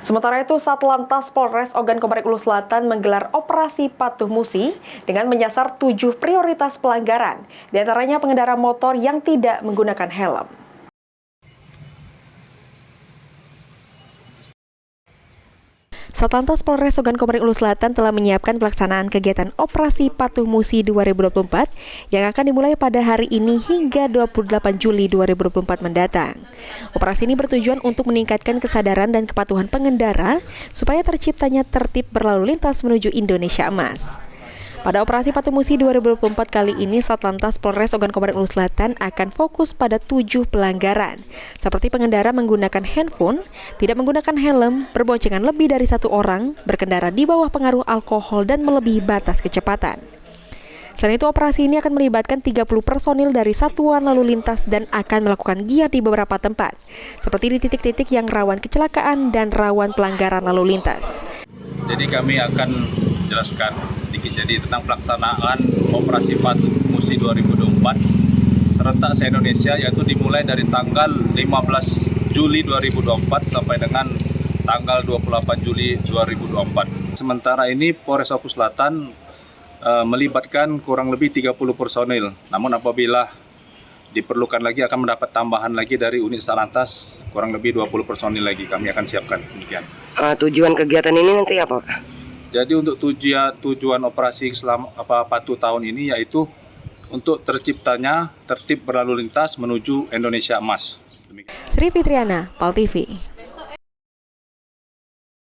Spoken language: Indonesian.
Sementara itu, Satlantas Polres Ogan Komering Ulu Selatan menggelar operasi Patuh Musi dengan menyasar 7 prioritas pelanggaran, di antaranya pengendara motor yang tidak menggunakan helm. Satlantas Polres Ogan Komering Ulu Selatan telah menyiapkan pelaksanaan kegiatan Operasi Patuh Musi 2024 yang akan dimulai pada hari ini hingga 28 Juli 2024 mendatang. Operasi ini bertujuan untuk meningkatkan kesadaran dan kepatuhan pengendara supaya terciptanya tertib berlalu lintas menuju Indonesia Emas. Pada Operasi Patuh Musi 2024 kali ini, Satlantas Polres Ogan Komering Ulu Selatan akan fokus pada 7 pelanggaran, seperti pengendara menggunakan handphone, tidak menggunakan helm, berboncengan lebih dari 1 orang, berkendara di bawah pengaruh alkohol, dan melebihi batas kecepatan. Selain itu, operasi ini akan melibatkan 30 personil dari Satuan Lalu Lintas dan akan melakukan giat di beberapa tempat, seperti di titik-titik yang rawan kecelakaan dan rawan pelanggaran lalu lintas. Jadi kami akan jelaskan sedikit tentang pelaksanaan Operasi Patuh Musi 2024 serentak se-Indonesia, yaitu dimulai dari tanggal 15 Juli 2024 sampai dengan tanggal 28 Juli 2024. Sementara ini Polres Oku Selatan melibatkan kurang lebih 30 personil. Namun apabila diperlukan lagi akan mendapat tambahan lagi dari unit Satlantas kurang lebih 20 personil lagi kami akan siapkan. Demikian. Tujuan kegiatan ini nanti apa? Jadi untuk tujuan operasi selama patuh tahun ini yaitu untuk terciptanya tertib berlalu lintas menuju Indonesia Emas. Sri Fitriana, PAL TV.